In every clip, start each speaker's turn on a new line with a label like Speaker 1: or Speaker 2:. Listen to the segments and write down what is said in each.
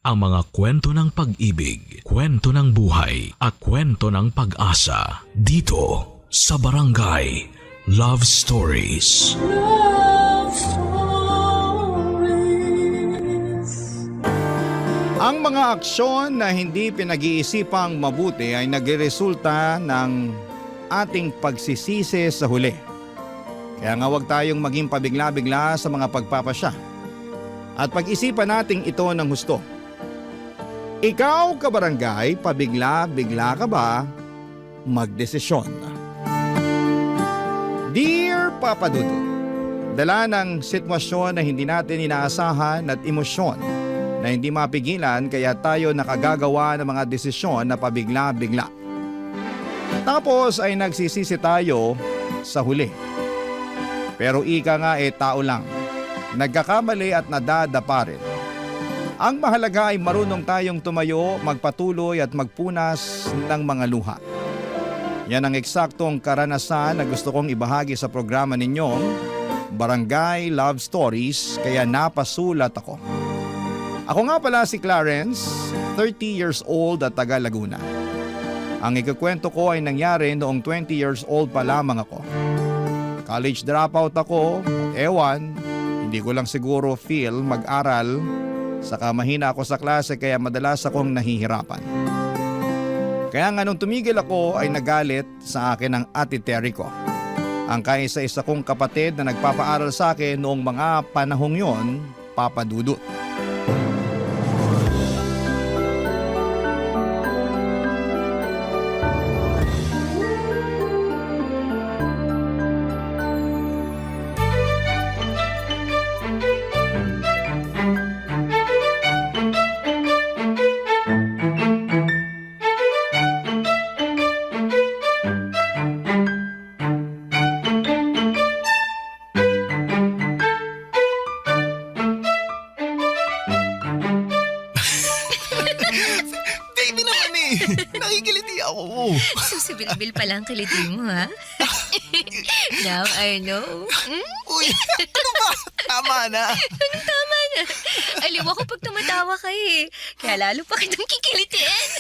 Speaker 1: ang mga kwento ng pag-ibig, kwento ng buhay at kwento ng pag-asa dito sa Barangay Love Stories.
Speaker 2: Love Stories.
Speaker 3: Ang mga aksyon na hindi pinag-iisipang mabuti ay nagresulta ng ating pagsisisi sa huli. Kaya nga huwag tayong maging pabigla-bigla sa mga pagpapasya. At pag-isipan nating ito ng husto. Ikaw, kabarangay, pabigla-bigla ka ba magdesisyon? Dear Papa Dudut, dala ng sitwasyon na hindi natin inaasahan at emosyon na hindi mapigilan kaya tayo nakagagawa ng mga desisyon na pabigla-bigla. Tapos ay nagsisisi tayo sa huli. Pero ika nga tao lang, nagkakamali at nadadapa rin. Ang mahalaga ay marunong tayong tumayo, magpatuloy at magpunas ng mga luha. Yan ang eksaktong karanasan na gusto kong ibahagi sa programa ninyong Barangay Love Stories, kaya napasulat ako. Ako nga pala si Clarence, 30 years old at taga Laguna. Ang ikukwento ko ay nangyari noong 20 years old pa lamang ako. College dropout ako at hindi ko lang siguro feel mag-aral, saka mahina ako sa klase kaya madalas akong nahihirapan. Kaya nga nung tumigil ako ay nagalit sa akin ang ate Terry ko. Ang kaisa-isa kong kapatid na nagpapaaral sa akin noong mga panahong yon, Papa Dudut.
Speaker 4: Baby naman nakikiliti ako.
Speaker 5: Susibilbil pa lang kiliti mo, ha? Now I know.
Speaker 4: Uy, ano ba? Tama na.
Speaker 5: Tama na. Aliw ako pag tumatawa ka eh. Kaya lalo pa kitang kikilitiin.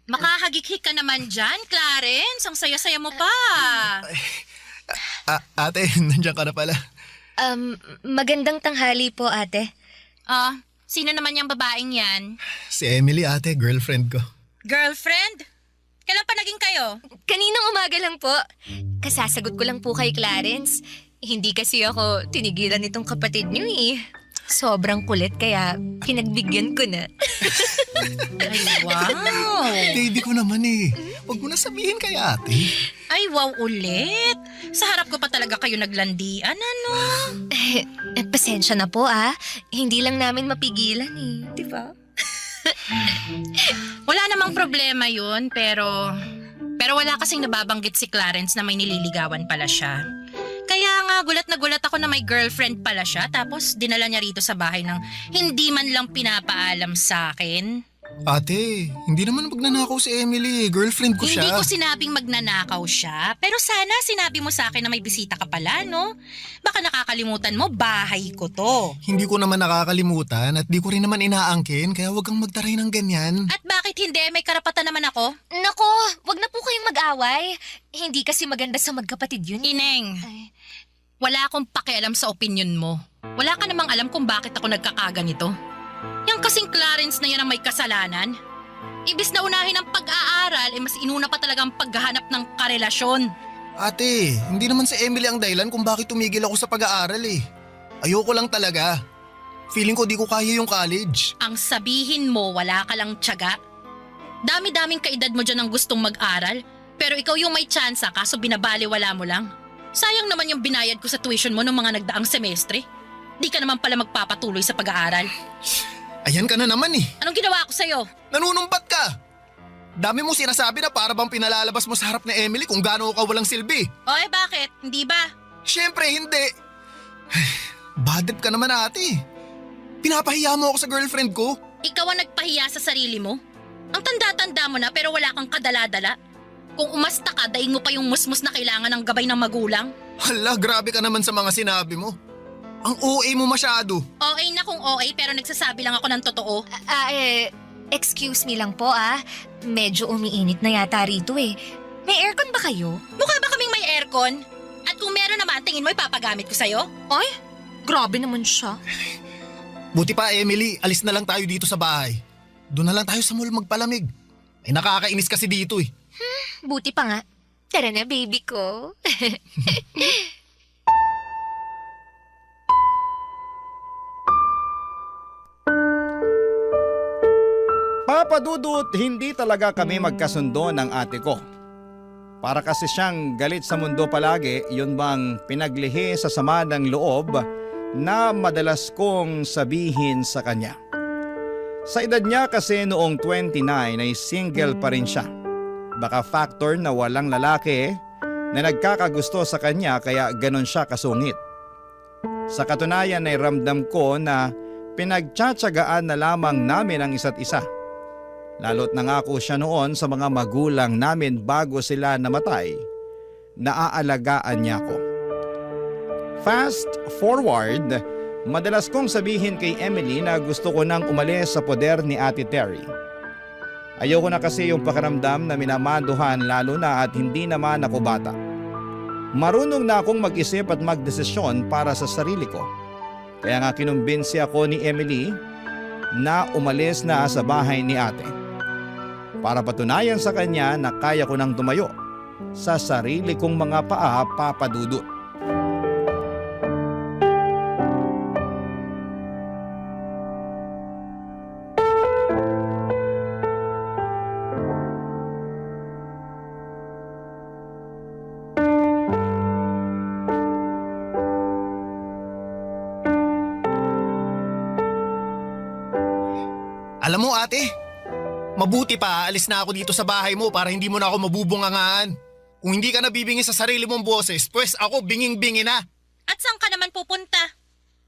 Speaker 6: Makahagikik ka naman dyan, Clarence. Ang saya-saya mo pa.
Speaker 4: Ate, nandiyan ka na pala.
Speaker 5: Magandang tanghali po, ate.
Speaker 6: Sino naman yung babaeng yan?
Speaker 4: Si Emily, ate, girlfriend ko.
Speaker 6: Girlfriend? Kailan pa naging kayo?
Speaker 5: Kaninang umaga lang po. Kasasagot ko lang po kay Clarence. Hindi kasi ako tinigilan nitong kapatid niyo eh. Sobrang kulit kaya pinagbigyan ko na.
Speaker 6: Ay, wow.
Speaker 4: Baby ko naman Huwag mo na sabihin kay ate.
Speaker 6: Ay, wow ulit. Sa harap ko pa talaga kayo naglandian, ano?
Speaker 5: Pasensya na po ah. Hindi lang namin mapigilan eh. Di ba?
Speaker 6: Wala namang problema yun, pero wala kasing nababanggit si Clarence na may nililigawan pala siya. Kaya nga, gulat na gulat ako na may girlfriend pala siya, tapos dinala niya rito sa bahay ng hindi man lang pinapaalam sa akin.
Speaker 4: Ate, hindi naman magnanakaw si Emily. Girlfriend ko siya.
Speaker 6: Hindi ko sinabing magnanakaw siya, pero sana sinabi mo sa akin na may bisita ka pala, no? Baka nakakalimutan mo, bahay ko to.
Speaker 4: Hindi ko naman nakakalimutan at di ko rin naman inaangkin, kaya huwag kang magtaray ng ganyan.
Speaker 6: At bakit hindi? May karapatan naman ako.
Speaker 5: Nako, wag na po kayong mag-away. Hindi kasi maganda sa magkapatid yun.
Speaker 6: Ineng,
Speaker 5: Ay.
Speaker 6: wala akong pakialam sa opinion mo. Wala ka namang alam kung bakit ako nagkakaganito. Yang kasing Clarence na yan ang may kasalanan. Ibis na unahin ang pag-aaral, mas inuna pa talaga ang paghahanap ng karelasyon.
Speaker 4: Ate, hindi naman si Emily ang dahilan kung bakit tumigil ako sa pag-aaral Ayoko lang talaga. Feeling ko di ko kaya yung college.
Speaker 6: Ang sabihin mo, wala ka lang tiyaga. Dami-daming kaedad mo dyan ang gustong mag-aral, pero ikaw yung may tsansa kaso binabaliwala mo lang. Sayang naman yung binayad ko sa tuition mo noong mga nagdaang semestre. Di ka naman pala magpapatuloy sa pag-aaral.
Speaker 4: Ayan ka na naman
Speaker 6: Anong ginawa ko sa'yo?
Speaker 4: Nanunumpat ka. Dami mo sinasabi na para bang pinalalabas mo sa harap ni Emily kung gaano ka walang silbi.
Speaker 6: O bakit? Hindi ba?
Speaker 4: Siyempre hindi. Bad trip ka naman ate. Pinapahiya mo ako sa girlfriend ko.
Speaker 6: Ikaw ang nagpahiya sa sarili mo? Ang tanda-tanda mo na pero wala kang kadala-dala. Kung umasta ka, daing mo pa yung musmus na kailangan ng gabay ng magulang.
Speaker 4: Hala, grabe ka naman sa mga sinabi mo. Ang OA mo masyado.
Speaker 6: OA na kung OA pero nagsasabi lang ako ng totoo.
Speaker 5: Excuse me lang po Medyo umiinit na yata rito eh. May aircon ba kayo?
Speaker 6: Mukha ba kaming may aircon? At kung meron naman, tingin mo ipapagamit ko sa'yo?
Speaker 5: Ay, grabe naman siya.
Speaker 4: Buti pa Emily, alis na lang tayo dito sa bahay. Doon na lang tayo sa mall magpalamig. Ay nakakainis kasi dito eh.
Speaker 5: Buti pa nga. Tara na, baby ko.
Speaker 3: Papa Dudut, hindi talaga kami magkasundo ng ate ko. Para kasi siyang galit sa mundo palagi, yun bang pinaglihi sa sama ng loob na madalas kong sabihin sa kanya. Sa edad niya kasi noong 29 ay single pa rin siya. Baka factor na walang lalaki na nagkakagusto sa kanya kaya ganon siya kasungit. Sa katunayan ay ramdam ko na pinagtsatsagaan na lamang namin ang isa't isa. Lalo't nangako siya noon sa mga magulang namin bago sila namatay, naaalagaan niya ako. Fast forward, madalas kong sabihin kay Emily na gusto ko nang umalis sa poder ni Ate Terry. Ayoko na kasi yung pakiramdam na minamanduhan lalo na at hindi naman ako bata. Marunong na akong mag-isip at magdesisyon para sa sarili ko. Kaya nga kinumbinsi ako ni Emily na umalis na sa bahay ni ate. Para patunayan sa kanya na kaya ko nang tumayo sa sarili kong mga paa, Papa Dudut.
Speaker 4: Alam mo ate, mabuti pa alis na ako dito sa bahay mo para hindi mo na ako mabubungangaan. Kung hindi ka nabibingi sa sarili mong boses, pues ako binging-bingi na.
Speaker 6: At saan ka naman pupunta?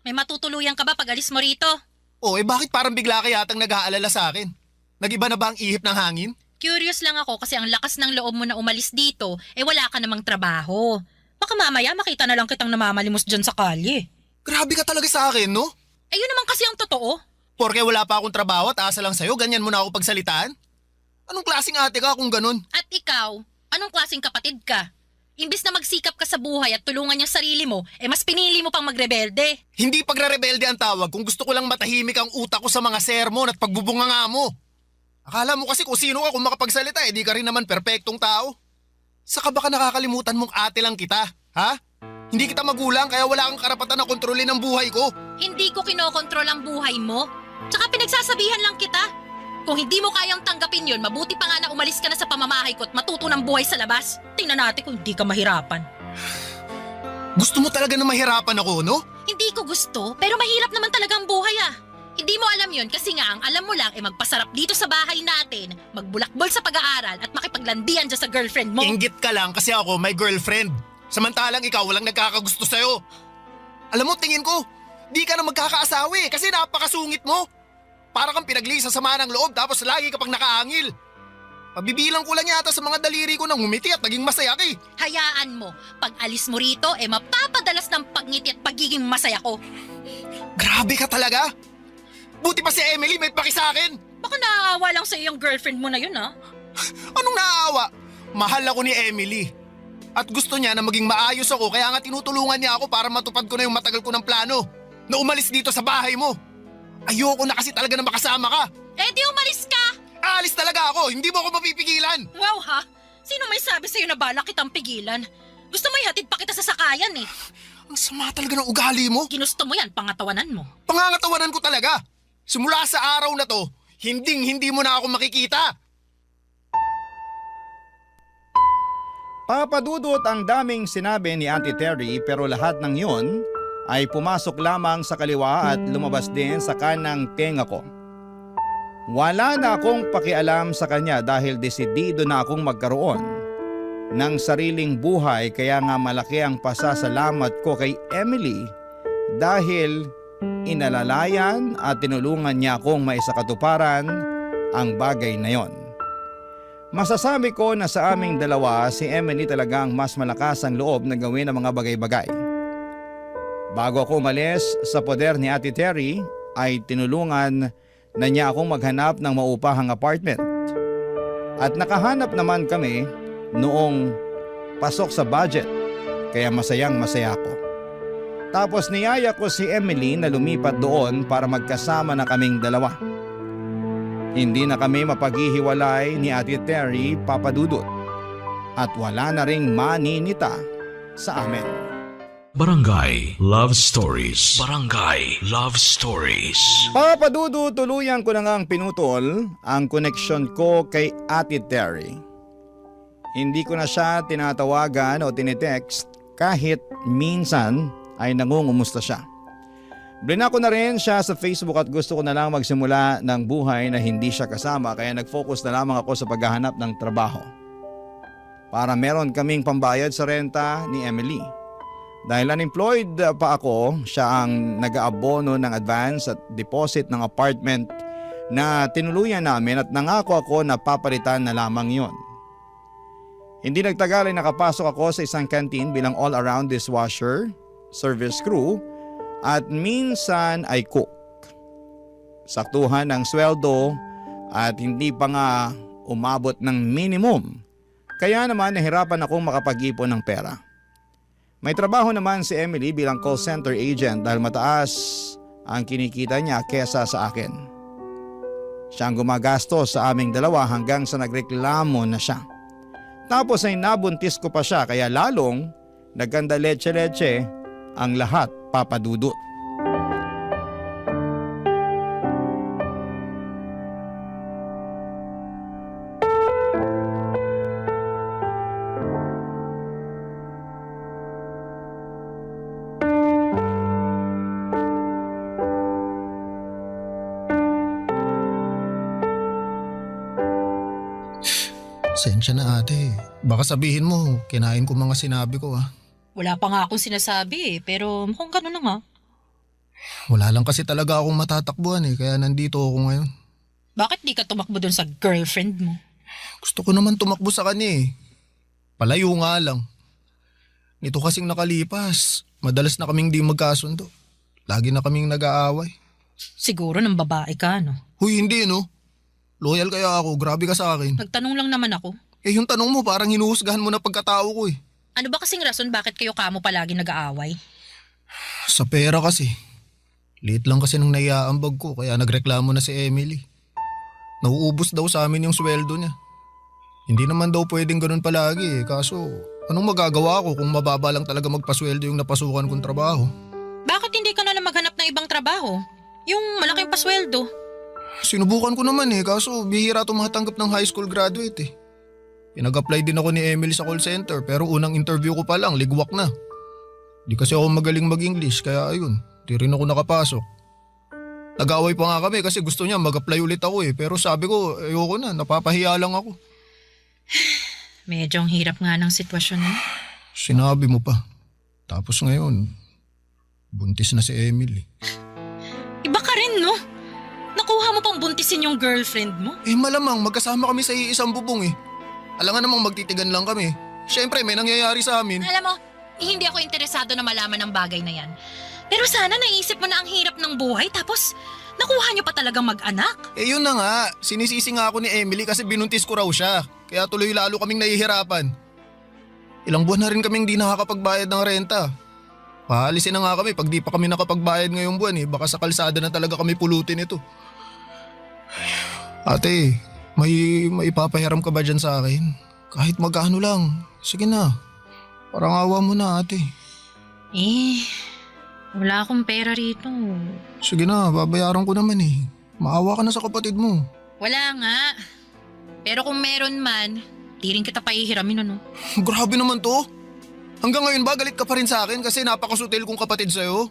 Speaker 6: May matutuluyan ka ba pag alis mo rito?
Speaker 4: Bakit parang bigla ka yatang nag-aalala sa akin? Nag-iba na ba ang ihip ng hangin?
Speaker 6: Curious lang ako kasi ang lakas ng loob mo na umalis dito, wala ka namang trabaho. Baka mamaya makita na lang kitang namamalimos dyan sa kalye.
Speaker 4: Grabe ka talaga sa akin, no?
Speaker 6: Ayun naman kasi ang totoo.
Speaker 4: Porke wala pa akong trabaho at asa lang sa'yo, ganyan mo na ako pagsalitaan? Anong klaseng ate ka kung ganun?
Speaker 6: At ikaw, anong klaseng kapatid ka? Imbis na magsikap ka sa buhay at tulungan yung sarili mo, mas pinili mo pang magrebelde.
Speaker 4: Hindi pagre-rebelde ang tawag kung gusto ko lang matahimik ang utak ko sa mga sermon at pagbubunganga mo. Akala mo kasi kung sino ka kung makapagsalita, di ka rin naman perpektong tao. Saka baka nakakalimutan mong ate lang kita, ha? Hindi kita magulang kaya wala kang karapatan na kontrolin ang buhay ko.
Speaker 6: Hindi ko kinokontrol ang buhay mo. Tsaka pinagsasabihan lang kita. Kung hindi mo kayang tanggapin yun, mabuti pa nga na umalis ka na sa pamamahay ko at matuto ng buhay sa labas. Tingnan natin kung hindi ka mahirapan.
Speaker 4: Gusto mo talaga na mahirapan ako, no?
Speaker 6: Hindi ko gusto, pero mahirap naman talaga ang buhay Hindi mo alam yun kasi nga ang alam mo lang magpasarap dito sa bahay natin, magbulakbol sa pag-aaral at makipaglandian dyan sa girlfriend mo.
Speaker 4: Inggit ka lang kasi ako may girlfriend. Samantalang ikaw walang nagkakagusto sa'yo. Alam mo, tingin ko, di ka na magkakaasawi kasi napakasungit mo. Para kang pinagli sa sama ng loob tapos lagi ka pang nakaangil. Pabibilang ko lang yata sa mga daliri ko nang humiti at naging masaya ka.
Speaker 6: Hayaan mo, pag alis mo rito, mapapadalas ng pagngiti at pagiging masaya ko.
Speaker 4: Grabe ka talaga. Buti pa si Emily may paki sa akin.
Speaker 6: Baka naaawa lang sa yung girlfriend mo na yun
Speaker 4: Anong naaawa? Mahal ako ni Emily. At gusto niya na maging maayos ako kaya nga tinutulungan niya ako para matupad ko na yung matagal ko ng plano na umalis dito sa bahay mo. Ayoko na kasi talaga na makasama ka.
Speaker 6: Di umalis ka!
Speaker 4: Aalis talaga ako, hindi mo ako mapipigilan.
Speaker 6: Wow ha? Sino may sabi sa'yo na balak kitang pigilan? Gusto mo ihatid pa kita sa sakayan
Speaker 4: Ang sama talaga ng ugali mo.
Speaker 6: Ginusto mo yan, pangatawanan mo.
Speaker 4: Pangangatawanan ko talaga. Simula sa araw na to, hindi mo na ako makikita.
Speaker 3: Papa Dudut, ang daming sinabi ni Auntie Terry pero lahat ng yun ay pumasok lamang sa kaliwa at lumabas din sa kanang tenga ko. Wala na akong pakialam sa kanya dahil desidido na akong magkaroon ng sariling buhay kaya nga malaki ang pasasalamat ko kay Emily dahil inalalayan at tinulungan niya akong maisakatuparan ang bagay na yon. Masasabi ko na sa aming dalawa si Emily talagang mas malakas ang loob na gawin ang mga bagay-bagay. Bago ako umalis sa poder ni Ate Terry ay tinulungan na niya akong maghanap ng maupahang apartment. At nakahanap naman kami noong pasok sa budget kaya masayang masaya ako. Tapos niyaya ko si Emily na lumipat doon para magkasama na kaming dalawa. Hindi na kami mapaghihiwalay ni Ate Terry, Papa Dudut. At wala na ring maninita sa amin.
Speaker 1: Barangay Love Stories. Barangay Love Stories.
Speaker 3: Papa Dudut, tuluyan ko na ngang pinutol ang koneksyon ko kay Ate Terry. Hindi ko na siya tinatawagan o tinitext kahit minsan ay nangungumusta siya. Blinako na rin siya sa Facebook at gusto ko na lang magsimula ng buhay na hindi siya kasama kaya nag-focus na lamang ako sa paghahanap ng trabaho. Para meron kaming pambayad sa renta ni Emily. Dahil unemployed pa ako, siya ang nag-aabono ng advance at deposit ng apartment na tinuluyan namin at nangako ako na papalitan na lamang yon. Hindi nagtagal ay nakapasok ako sa isang canteen bilang all-around dishwasher, service crew at minsan ay cook. Saktuhan ng sweldo at hindi pa nga umabot ng minimum. Kaya naman nahirapan akong makapag-ipon ng pera. May trabaho naman si Emily bilang call center agent dahil mataas ang kinikita niya kesa sa akin. Siya ang gumagastos sa aming dalawa hanggang sa nagreklamo na siya. Tapos ay nabuntis ko pa siya kaya lalong nagkanda leche-leche ang lahat, Papa Dudut.
Speaker 4: Sensya na ate. Baka sabihin mo, kinain ko mga sinabi ko ah.
Speaker 6: Wala pa nga akong sinasabi pero mukhang ganun na nga.
Speaker 4: Wala lang kasi talaga akong matatakbuhan kaya nandito ako ngayon.
Speaker 6: Bakit di ka tumakbo dun sa girlfriend mo?
Speaker 4: Gusto ko naman tumakbo sa kanya Palayo nga lang. Nito kasing nakalipas, madalas na kaming di magkasundo. Lagi na kaming nag-aaway.
Speaker 6: Siguro ng babae ka, no?
Speaker 4: Huy, hindi no. Loyal kaya ako, grabe ka sa akin.
Speaker 6: Nagtanong lang naman ako.
Speaker 4: Yung tanong mo parang hinuhusgahan mo na pagkatao ko
Speaker 6: Ano ba kasing rason bakit kayo kamo palagi nag-aaway?
Speaker 4: Sa pera kasi. Liit lang kasi nung naiaambag ko kaya nagreklamo na si Emily. Nauubos daw sa amin yung sweldo niya. Hindi naman daw pwedeng ganun palagi kaso anong magagawa ko kung mababa lang talaga magpasweldo yung napasukan kong trabaho?
Speaker 6: Bakit hindi ka na lang maghanap ng ibang trabaho? Yung malaking pasweldo.
Speaker 4: Sinubukan ko naman kaso bihira tumatanggap ng high school graduate Pinag-apply din ako ni Emily sa call center pero unang interview ko pa lang ligwak na. Di kasi ako magaling mag-English kaya ayun, di rin ako nakapasok. Nag-away pa nga kami kasi gusto niya mag-apply ulit ako pero sabi ko ayoko na, napapahiya lang ako.
Speaker 6: Medyo ang hirap nga ng sitwasyon mo.
Speaker 4: Sinabi mo pa. Tapos ngayon, buntis na si Emily.
Speaker 6: Iba ka rin, no? Nakuha mo pang buntisin yung girlfriend mo?
Speaker 4: Malamang magkasama kami sa iisang bubong Alam nga namang magtitigan lang kami. Siyempre may nangyayari sa amin.
Speaker 6: Alam mo, hindi ako interesado na malaman ng bagay na yan. Pero sana naisip mo na ang hirap ng buhay tapos nakuha niyo pa talagang mag-anak.
Speaker 4: Yun na nga, sinisisi nga ako ni Emily kasi binuntis ko raw siya. Kaya tuloy lalo kaming nahihirapan. Ilang buwan na rin kaming di nakakapagbayad ng renta. Paalisin na nga kami pag di pa kami nakapagbayad ngayong buwan Baka sa kalsada na talaga kami pulutin ito. Ate, may ipapahiram ka ba dyan sa akin? Kahit magkano lang. Sige na. Parang awa mo na ate.
Speaker 6: Wala akong pera rito.
Speaker 4: Sige na, babayaran ko naman Maawa ka na sa kapatid mo.
Speaker 6: Wala nga. Pero kung meron man, di rin kita pahihiramin
Speaker 4: Grabe naman to. Hanggang ngayon ba galit ka pa rin sa akin kasi napakasutil kong kapatid sa'yo?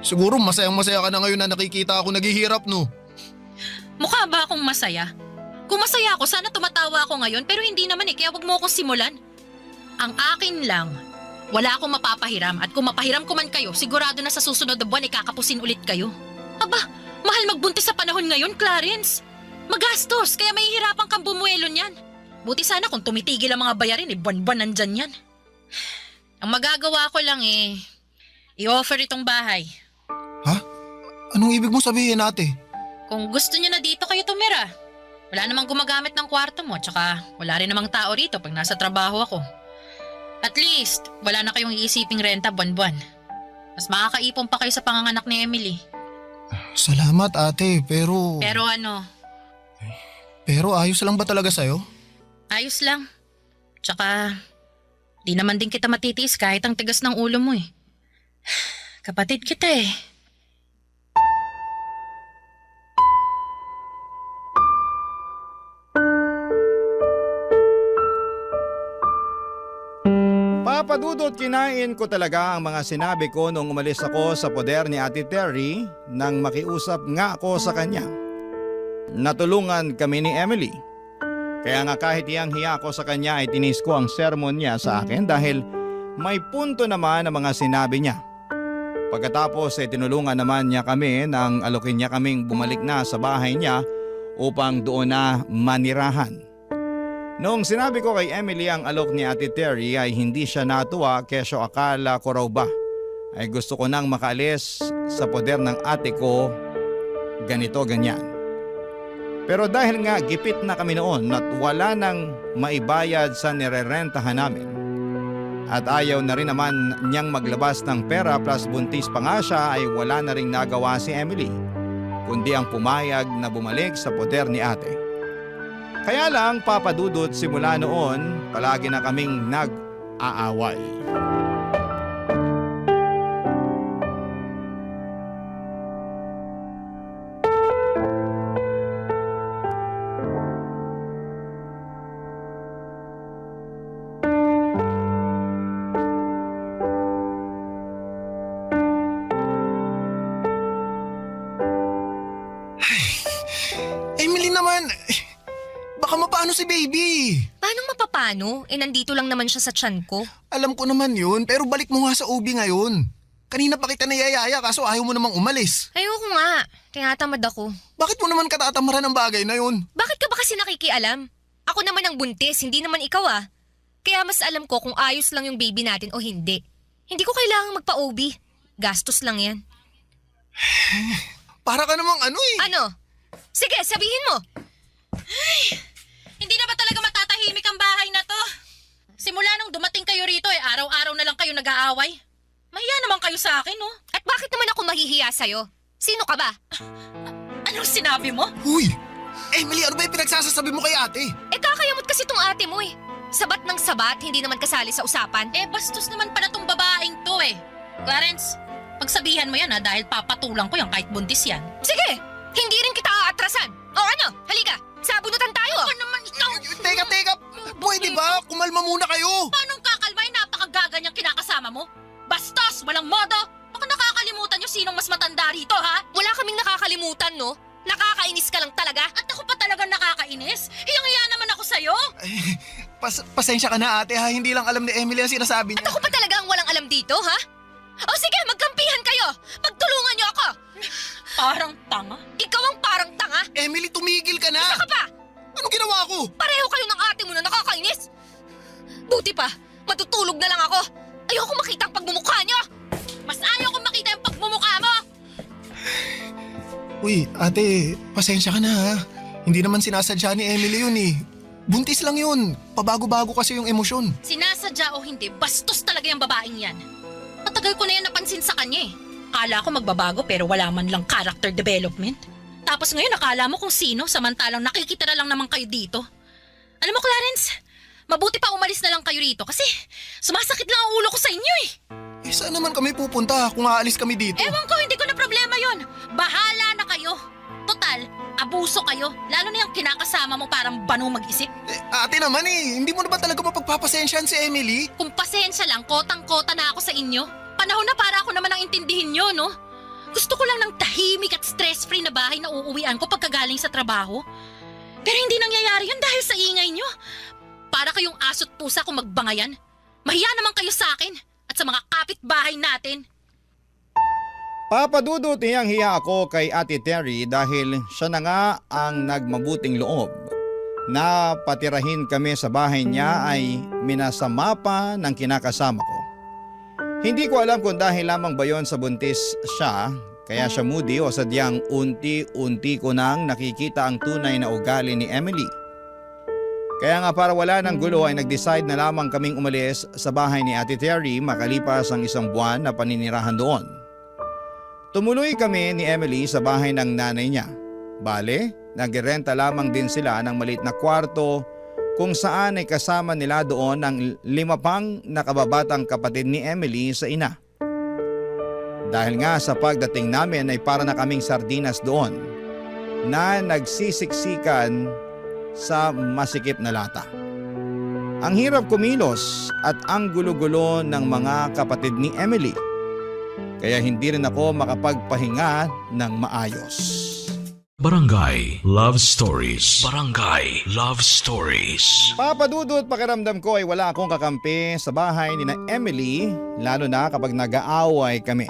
Speaker 4: Siguro masayang-masaya ka na ngayon na nakikita ako naghihirap no?
Speaker 6: Mukha ba akong masaya? Kung masaya ako, sana tumatawa ako ngayon pero hindi naman kaya wag mo akong simulan. Ang akin lang, wala akong mapapahiram at kung mapahiram ko man kayo, sigurado na sa susunod na buwan kakapusin ulit kayo. Aba, mahal magbuntis sa panahon ngayon, Clarence. Magastos, kaya mahihirapan kang bumuelo niyan. Buti sana kung tumitigil ang mga bayarin, buwan-buwan nandyan yan. Ang magagawa ko lang I-offer itong bahay.
Speaker 4: Ha? Anong ibig mo sabihin, ate?
Speaker 6: Kung gusto nyo na dito kayo tumira. Wala namang gumagamit ng kwarto mo, tsaka wala rin namang tao rito pag nasa trabaho ako. At least, wala na kayong iisiping renta buwan-buwan. Mas makakaipon pa kayo sa panganganak ni Emily.
Speaker 4: Salamat, ate, pero...
Speaker 6: Pero ano,
Speaker 4: Pero ayos lang ba talaga sa'yo?
Speaker 6: ayos lang. Tsaka, di naman din kita matitiis kahit ang tigas ng ulo mo eh. Kapatid kita eh.
Speaker 3: Papadudot, kinain ko talaga ang mga sinabi ko nung umalis ako sa poder ni Ate Terry nang makiusap nga ako sa kanya. Natulungan kami ni Emily. Kaya nga kahit hiyang-hiya ako sa kanya ay tinis ko ang sermon niya sa akin dahil may punto naman ang mga sinabi niya. Pagkatapos ay tinulungan naman niya kami nang alokin niya kaming bumalik na sa bahay niya upang doon na manirahan. Noong sinabi ko kay Emily ang alok ni Ate Terry ay hindi siya natuwa kesyo akala ko raw ba ay gusto ko nang makaalis sa poder ng ate ko ganito ganyan. Pero dahil nga gipit na kami noon at wala nang maibayad sa nirerentahan namin at ayaw na rin naman niyang maglabas ng pera plus buntis pa nga siya ay wala na ring nagawa si Emily kundi ang pumayag na bumalik sa poder ni ate. Kaya lang, papadudot, simula noon, palagi na kaming nag-aaway.
Speaker 4: Emily naman, baka mapaano si baby?
Speaker 5: Paano mapapano? Nandito lang naman siya sa tiyan ko.
Speaker 4: Alam ko naman yun, pero balik mo nga sa ubi ngayon. Kanina pa kita niyayaya kaso ayaw mo namang umalis.
Speaker 5: Ayoko nga. Tinatamad ako.
Speaker 4: Bakit mo naman katatamaran ng bagay na yun?
Speaker 5: Bakit ka ba kasi nakikialam? Ako naman ang buntis, hindi naman ikaw ah. Kaya mas alam ko kung ayos lang yung baby natin o hindi. Hindi ko kailangang magpa-OB. Gastos lang yan.
Speaker 4: Para ka namang ano eh.
Speaker 5: Ano? Sige, sabihin mo.
Speaker 6: Hindi na ba talaga matatahimik ang bahay na to? Simula nung dumating kayo rito eh, araw-araw na lang kayo nag-aaway. Mahiya naman kayo sa akin, no?
Speaker 5: At bakit naman ako mahihiya sa'yo? Sino ka ba?
Speaker 6: Anong sinabi mo?
Speaker 4: Huy! Emily, ano ba yung pinagsasasabi mo kay ate?
Speaker 5: Kakayamot kasi tong ate mo eh. Sabat ng sabat, hindi naman kasali sa usapan.
Speaker 6: Bastos naman pala tong babaeng to eh. Clarence, pagsabihan mo yan ha dahil papatulang ko yan kahit buntis yan.
Speaker 5: Sige, hindi rin kita aatrasan. O ano, halika, sabunutan tayo.
Speaker 6: Ano naman ikaw?
Speaker 4: Teka! Pwede ba? Kumalma muna kayo!
Speaker 6: Paanong kakalma yung napakagaganyang kinakasama mo? Bastos! Walang modo! Baka nakakalimutan nyo sinong mas matanda rito, ha?
Speaker 5: Wala kaming nakakalimutan, no? Nakakainis ka lang talaga.
Speaker 6: At ako pa talagang nakakainis? Hiyang-hiya naman ako sa'yo!
Speaker 4: Pasensya ka na ate ha, hindi lang alam ni Emily ang sinasabi
Speaker 5: At
Speaker 4: niya.
Speaker 5: ako pa talaga ang walang alam dito, ha? O sige, magkampihan kayo. Magtulungan niyo ako.
Speaker 6: Parang tanga.
Speaker 5: Ikaw ang parang tanga.
Speaker 4: Emily, tumigil ka na!
Speaker 5: Isa ka pa.
Speaker 4: Anong ginawa ko?
Speaker 5: Pareho kayo ng ate mo na nakakainis. Buti pa, matutulog na lang ako. Ayoko makita ang pagmumukha niyo.
Speaker 6: Mas ayaw kong makita yung pagmumukha mo!
Speaker 4: Uy, ate, pasensya ka na ha. Hindi naman sinasadya ni Emily yun eh. Buntis lang yun. Pabago-bago kasi yung emosyon.
Speaker 6: Sinasadya o hindi, bastos talaga yung babaeng yan. Matagal ko na yan napansin sa kanya eh. Akala ko magbabago pero wala man lang character development. Tapos ngayon akala mo kung sino samantalang nakikita na lang naman kayo dito. Alam mo Clarence, mabuti pa umalis na lang kayo rito kasi sumasakit lang ang ulo ko sa inyo eh.
Speaker 4: Saan naman kami pupunta kung aalis kami dito?
Speaker 6: Ewan ko, hindi ko na problema yon. Bahala na kayo. Total, abuso kayo. Lalo na yung kinakasama mo parang bano mag-isip.
Speaker 4: Ate naman eh, hindi mo na ba talaga mapagpapasensyahan si Emily?
Speaker 6: Kung pasensya lang, kotang-kota na ako sa inyo. Panahon na para ako naman ang intindihin nyo, no? Gusto ko lang ng tahimik at stress-free na bahay na uuwian ko pagkagaling sa trabaho. Pero hindi nangyayari yun dahil sa ingay nyo. Para kayong aso't pusa kung magbangayan. Mahiya naman kayo sa akin at sa mga kapitbahay natin.
Speaker 3: Papadudot, hiyang-hiya ako kay Ate Terry dahil siya na nga ang nagmabuting loob. Na patirahin kami sa bahay niya ay minasama pa ng kinakasama ko. Hindi ko alam kung dahil lamang ba yon sa buntis siya, kaya siya moody o sadyang unti-unti ko nang nakikita ang tunay na ugali ni Emily. Kaya nga para wala ng gulo ay nag-decide na lamang kaming umalis sa bahay ni Ate Terry makalipas ang 1 buwan na paninirahan doon. Tumuloy kami ni Emily sa bahay ng nanay niya. Bale, nagrenta lamang din sila ng maliit na kwarto kung saan ay kasama nila doon ang 5 pang nakababatang kapatid ni Emily sa ina. Dahil nga sa pagdating namin ay para na kaming sardinas doon na nagsisiksikan sa masikip na lata. Ang hirap kumilos at ang gulo-gulo ng mga kapatid ni Emily. Kaya hindi rin ako makapagpahinga ng maayos.
Speaker 1: Barangay Love Stories. Barangay Love Stories.
Speaker 3: Papadudot pakiramdam ko ay wala akong kakampi sa bahay ni na Emily, lalo na kapag nag-aaway kami.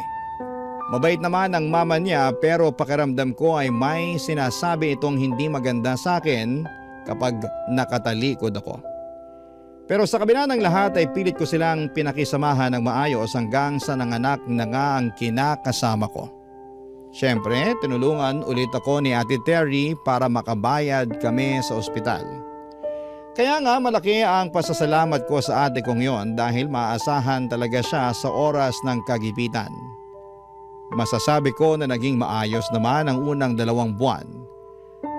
Speaker 3: Mabait naman ang mama niya pero pakiramdam ko ay may sinasabi itong hindi maganda sa akin kapag nakatalikod ako. Pero sa kabila ng lahat ay pilit ko silang pinakisamahan ng maayos hanggang sa nanganak na nga ang kinakasama ko. Siyempre, tinulungan ulit ako ni Ate Terry para makabayad kami sa ospital. Kaya nga malaki ang pasasalamat ko sa ate kong yon dahil maasahan talaga siya sa oras ng kagipitan. Masasabi ko na naging maayos naman ang unang 2 buwan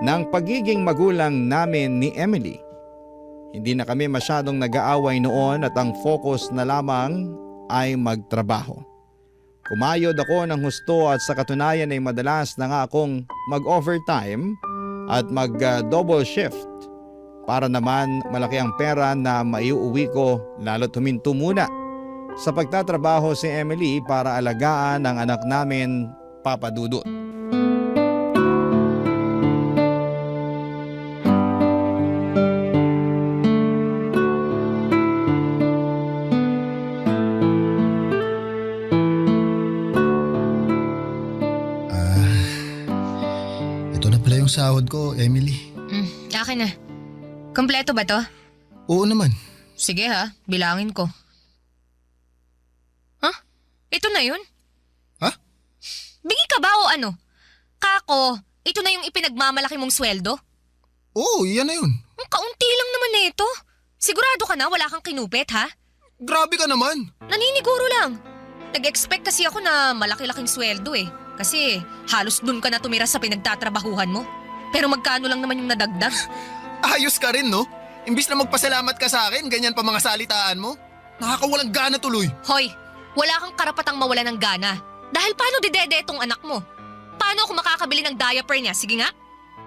Speaker 3: ng pagiging magulang namin ni Emily. Hindi na kami masyadong nag-aaway noon at ang focus na lamang ay magtrabaho. Kumayod ako ng husto at sa katunayan ay madalas na nga akong mag-overtime at mag-double shift para naman malaki ang pera na maiuwi ko lalo't huminto muna sa pagtatrabaho si Emily para alagaan ang anak namin, Papa Dudut.
Speaker 4: Ito na pala yung sahod ko, Emily.
Speaker 5: Akin na. Kompleto ba to?
Speaker 4: Oo naman.
Speaker 5: Sige ha, bilangin ko. Huh? Ito na yun?
Speaker 4: Ha?
Speaker 5: Bingi ka ba o ano? Kako, ito na yung ipinagmamalaki mong sweldo?
Speaker 4: Oo, yan na yun.
Speaker 5: Ang kaunti lang naman na ito. Sigurado ka na wala kang kinupit ha?
Speaker 4: Grabe ka naman.
Speaker 5: Naniniguro lang. Nag-expect kasi ako na malaki-laking sweldo eh. Kasi halos dun ka na tumira sa pinagtatrabahuhan mo. Pero magkano lang naman yung nadagdag?
Speaker 4: Ayos ka rin, no? Imbis na magpasalamat ka sa akin, ganyan pa mga salitaan mo. Nakakawalang gana tuloy.
Speaker 5: Hoy, wala kang karapatang mawala ng gana. Dahil paano didede itong anak mo? Paano ako makakabili ng diaper niya? Sige nga.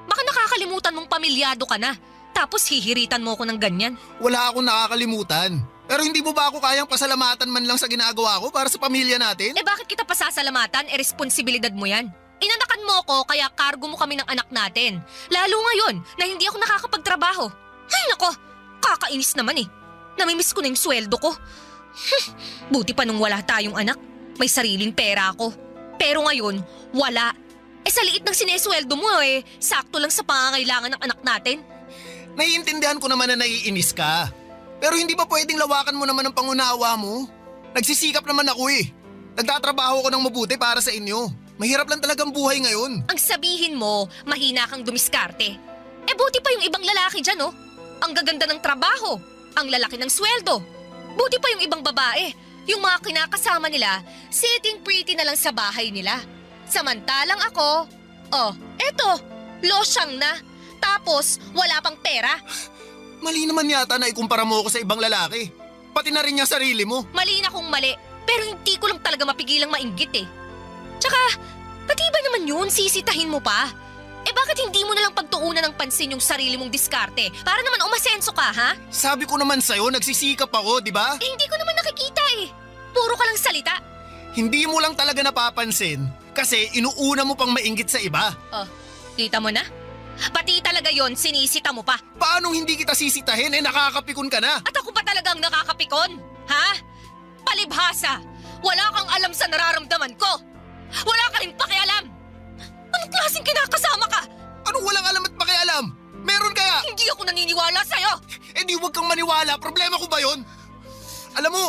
Speaker 5: Baka nakakalimutan mong pamilyado ka na. Tapos hihiritan mo ko ng ganyan.
Speaker 4: Wala akong nakakalimutan. Pero hindi mo ba ako kayang pasalamatan man lang sa ginagawa ko para sa pamilya natin?
Speaker 5: Eh bakit kita pasasalamatan? Eh responsibilidad mo yan. Inanakan mo ko kaya cargo mo kami ng anak natin. Lalo ngayon na hindi ako nakakapagtrabaho. Ay nako, kakainis naman eh. Namimiss ko na yung sweldo ko. Buti pa nung wala tayong anak. May sariling pera ako. Pero ngayon, wala. Eh sa liit ng sinesweldo mo eh, sakto lang sa pangangailangan ng anak natin.
Speaker 4: Naiintindihan ko naman na naiinis ka. Pero hindi ba pwedeng lawakan mo naman ang pangunawa mo? Nagsisikap naman ako eh. Nagtatrabaho ko ng mabuti para sa inyo. Mahirap lang talagang buhay ngayon.
Speaker 5: Ang sabihin mo, mahina kang dumiskarte. Eh buti pa yung ibang lalaki dyan oh. Ang gaganda ng trabaho, ang lalaki ng sweldo. Buti pa yung ibang babae, yung mga kinakasama nila, sitting pretty na lang sa bahay nila. Samantalang ako, oh, eto, losyang na. Tapos wala pang pera.
Speaker 4: Mali naman yata na ikumpara mo ako sa ibang lalaki. Pati na rin yung sarili mo.
Speaker 5: Mali na kung mali, pero hindi ko lang talaga mapigilang mainggit eh. Tsaka, pati ba naman yun, sisitahin mo pa? Eh bakit hindi mo nalang pagtuunan ng pansin yung sarili mong diskarte? Para naman umasenso ka, ha?
Speaker 4: Sabi ko naman sa'yo, nagsisikap ako, di ba?
Speaker 5: Eh hindi ko naman nakikita eh. Puro ka lang salita.
Speaker 4: Hindi mo lang talaga napapansin kasi inuuna mo pang mainggit sa iba.
Speaker 5: Oh, kita mo na? Pati talaga yon, sinisita mo pa.
Speaker 4: Paano hindi kita sisitahin? Eh nakakapikon ka na.
Speaker 5: At ako pa talagang nakakapikon? Ha? Palibhasa! Wala kang alam sa nararamdaman ko! Wala ka rin pakialam! Anong klaseng kinakasama ka?
Speaker 4: Anong walang alam at pakialam? Meron kaya?
Speaker 5: Hindi ako naniniwala sa'yo!
Speaker 4: Eh di huwag kang maniwala, problema ko ba yon? Alam mo,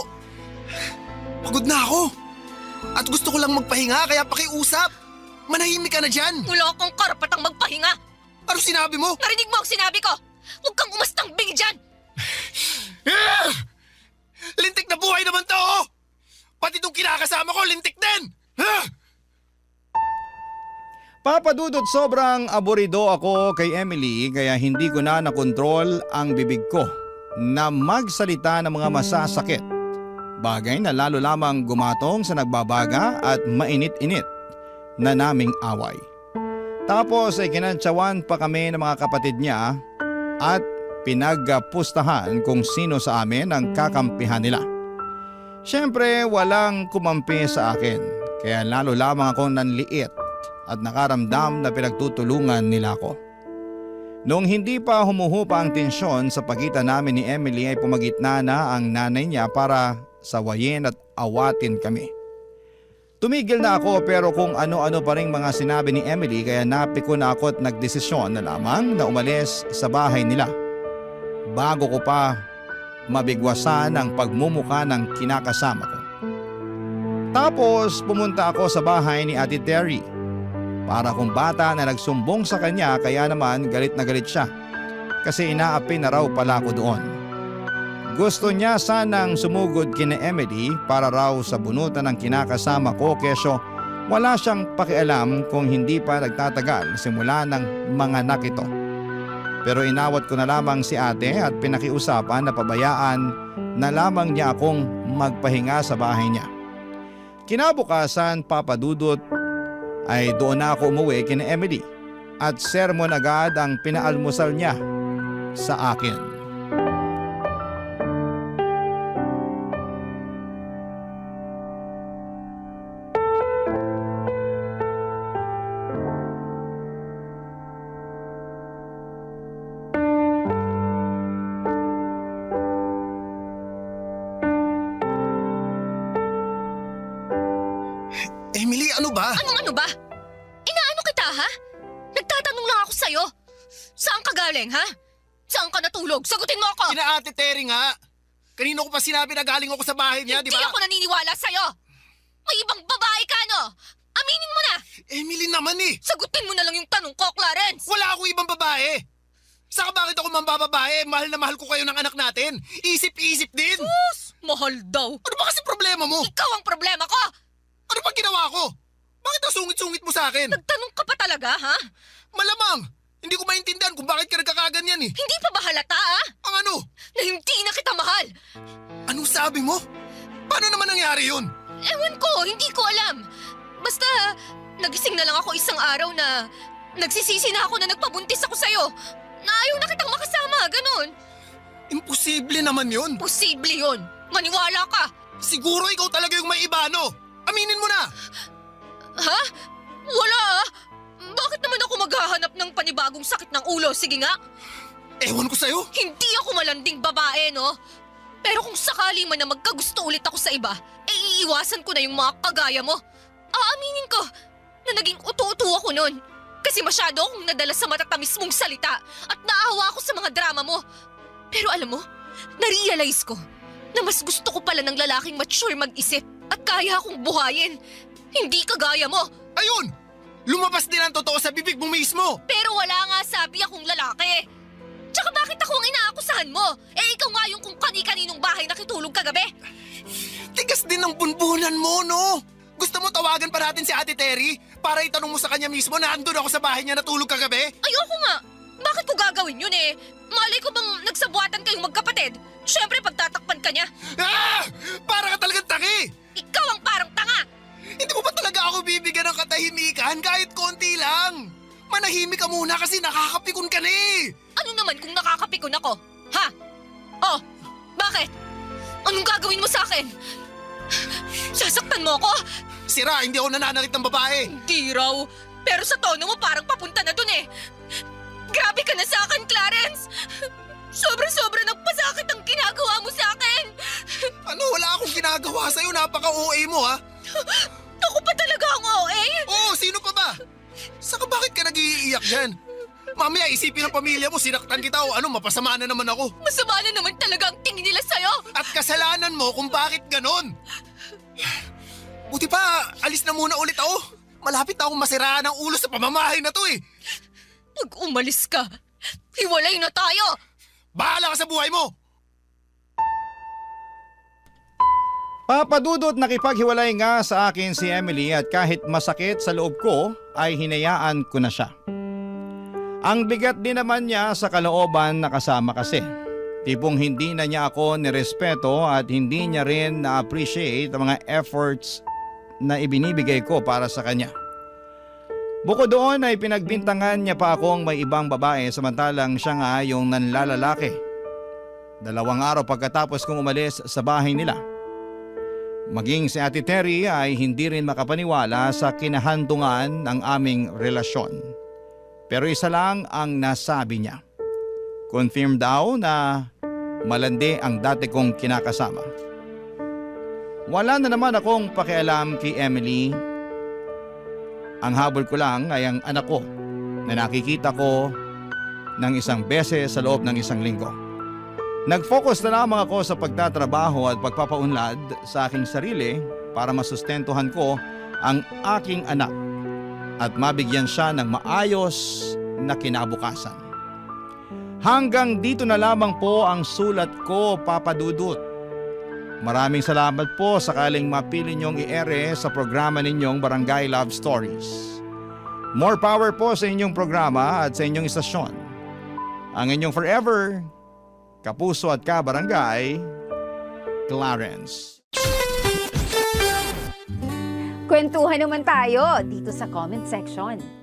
Speaker 4: Pagod na ako. At gusto ko lang magpahinga kaya pakiusap. Manahimik ka na dyan.
Speaker 5: Wala akong karapatang magpahinga.
Speaker 4: Ano sinabi mo?
Speaker 5: Narinig mo ang sinabi ko. Huwag kang umastang bingi dyan.
Speaker 4: Lintik na buhay naman to! Oh! Pati itong kinakasama ko, lintik din!
Speaker 3: Papa Dudut, sobrang aburido ako kay Emily kaya hindi ko na nakontrol ang bibig ko na magsalita ng mga masasakit. Bagay na lalo lamang gumatong sa nagbabaga at mainit-init na naming away. Tapos ay kinantsawan pa kami ng mga kapatid niya at pinagpustahan kung sino sa amin ang kakampihan nila. Siyempre walang kumampi sa akin kaya lalo lamang akong nanliit at nakaramdam na pinagtutulungan nila ako. Noong hindi pa humuhupa ang tensyon sa pagitan namin ni Emily ay pumagitna na ang nanay niya para sawayin at awatin kami. Tumigil na ako pero kung ano-ano pa rin mga sinabi ni Emily kaya napiko na ako at nagdesisyon na lamang na umalis sa bahay nila. Bago ko pa mabigwasan ang pagmumuka ng kinakasama ko. Tapos pumunta ako sa bahay ni Ate Terry. Para kung bata na nagsumbong sa kanya kaya naman galit na galit siya. Kasi inaapi na raw pala ako doon. Gusto niya sanang sumugod kina Emily para raw sa bunutan ng kinakasama ko kesyo wala siyang pakialam kung hindi pa nagtatagal simula ng mga anak ito. Pero inawat ko na lamang si ate at pinakiusapan na pabayaan na lamang niya akong magpahinga sa bahay niya. Kinabukasan, Papa Dudut, ay doon na ako umuwi kina Emily at sermon agad ang pinaalmusal niya sa akin.
Speaker 4: Emily, ano ba?
Speaker 5: Ano ba? Inaano kita, ha? Nagtatanong lang ako sa'yo. Saan ka galing, ha? Saan ka natulog? Sagutin mo ako!
Speaker 4: Kina Ate Terry nga. Kanino ko pa sinabi na galing ako sa bahay niya, di
Speaker 5: Hindi
Speaker 4: ba?
Speaker 5: ako naniniwala sa'yo! May ibang babae ka, no? Aminin mo na!
Speaker 4: Emily naman eh.
Speaker 5: Sagutin mo na lang yung tanong ko, Clarence!
Speaker 4: Wala akong ibang babae. Saka bakit ako mambababae? Mahal na mahal ko kayo ng anak natin. Isip-isip din.
Speaker 5: Mahal daw!
Speaker 4: Ano ba kasi problema mo?
Speaker 5: Ikaw ang problema ko!
Speaker 4: Ano ba ginawa ko? Bakit ang sungit-sungit mo sa akin?
Speaker 5: Nagtanong ka pa talaga, ha?
Speaker 4: Malamang. Hindi ko maintindihan kung bakit ka nagkakaganyan eh.
Speaker 5: Hindi pa ba halata, ha?
Speaker 4: Ang ano?
Speaker 5: Na hindi na kita mahal!
Speaker 4: Anong sabi mo? Paano naman nangyari yun?
Speaker 5: Ewan ko, hindi ko alam. Basta, nagising na lang ako isang araw na nagsisisi na ako na nagpabuntis ako sa'yo. Na ayaw na kitang makasama, ganun.
Speaker 4: Imposible naman yun.
Speaker 5: Posible yun. Maniwala ka.
Speaker 4: Siguro ikaw talaga yung may iba, no? Aminin mo na.
Speaker 5: Ha? Wala ah. Bakit naman ako maghahanap ng panibagong sakit ng ulo? Sige nga.
Speaker 4: Ewan ko sa'yo.
Speaker 5: Hindi ako malanding babae, no? Pero kung sakali man na magkagusto ulit ako sa iba, eh iiwasan ko na yung mga kagaya mo. Aaminin ko na naging uto-uto ako nun. Kasi masyado akong nadala sa matatamis mong salita at naawa ako sa mga drama mo. Pero alam mo, narealize ko na mas gusto ko pala ng lalaking mature mag-isip at kaya akong buhayin. Hindi kagaya mo.
Speaker 4: Ayun! Lumabas din ang totoo sa bibig mo mismo.
Speaker 5: Pero wala nga sabi akong lalaki. Tsaka bakit ako ang inaakusahan mo? Eh ikaw nga yung kung kani-kaninong bahay nakitulog kagabi.
Speaker 4: Tigas din ng bunbunan mo, no? Gusto mo tawagan pa natin si Ate Terry para itanong mo sa kanya mismo na andun ako sa bahay niya natulog kagabi?
Speaker 5: Ayoko nga. Bakit ko gagawin yun eh? Malay ko bang nagsabuatan kayong magkapatid? Siyempre pagtatakpan ka niya.
Speaker 4: Ah! Para ka talagang taki!
Speaker 5: Ikaw ang parang tanga.
Speaker 4: Hindi mo ba talaga ako bibigyan ng katahimikan kahit konti lang? Manahimik ka muna kasi nakakapikon ka na eh!
Speaker 5: Ano naman kung nakakapikon ako? Ha? Oh, bakit? Anong gagawin mo sa akin? Sasaktan mo ako?
Speaker 4: Sira, hindi ako nananalit ng babae!
Speaker 5: Hindi raw. Pero sa tono mo parang papunta na dun eh. Grabe ka na sa akin, Clarence! Sobra-sobra nagpasakit ang ginagawa mo sa akin!
Speaker 4: Ano, wala akong ginagawa sa'yo, napaka-OA mo ha?
Speaker 5: Ako pa talaga ang OA?
Speaker 4: Oo, sino pa ba? Saka bakit ka nag-iiyak dyan? Mamaya isipin ng pamilya mo, sinaktan kita o ano, mapasama na naman ako.
Speaker 5: Masama na naman talaga ang tingin nila sa'yo!
Speaker 4: At kasalanan mo kung bakit ganon. Buti pa, alis na muna ulit ako. Malapit na akong masiraan ng ulo sa pamamahay na to eh.
Speaker 5: Nag-umalis ka. Hiwalay na tayo.
Speaker 4: Bahala ka sa buhay mo.
Speaker 3: Papadudot nakipaghiwalay nga sa akin si Emily at kahit masakit sa loob ko ay hinayaan ko na siya. Ang bigat din naman niya sa kalooban na kasama kasi. Tipong hindi na niya ako nirespeto at hindi niya rin na-appreciate ang mga efforts na ibinibigay ko para sa kanya. Bukod doon ay pinagbintangan niya pa akong may ibang babae samantalang siya nga yung nanlalalaki. 2 araw pagkatapos kong umalis sa bahay nila. Maging si Ate Terry ay hindi rin makapaniwala sa kinahandungan ng aming relasyon. Pero isa lang ang nasabi niya. Confirm daw na malandi ang dati kong kinakasama. Wala na naman akong pakialam kay Emily. Ang habol ko lang ay ang anak ko na nakikita ko ng 1 beses sa loob ng 1 linggo. Nag-focus na lamang ako sa pagtatrabaho at pagpapaunlad sa aking sarili para masustentuhan ko ang aking anak at mabigyan siya ng maayos na kinabukasan. Hanggang dito na lamang po ang sulat ko, Papa Dudut. Maraming salamat po sakaling mapili niyong i-ere sa programa ninyong Barangay Love Stories. More power po sa inyong programa at sa inyong istasyon. Ang inyong forever, kapuso at kabarangay, Clarence.
Speaker 7: Kwentuhan naman tayo dito sa comment section.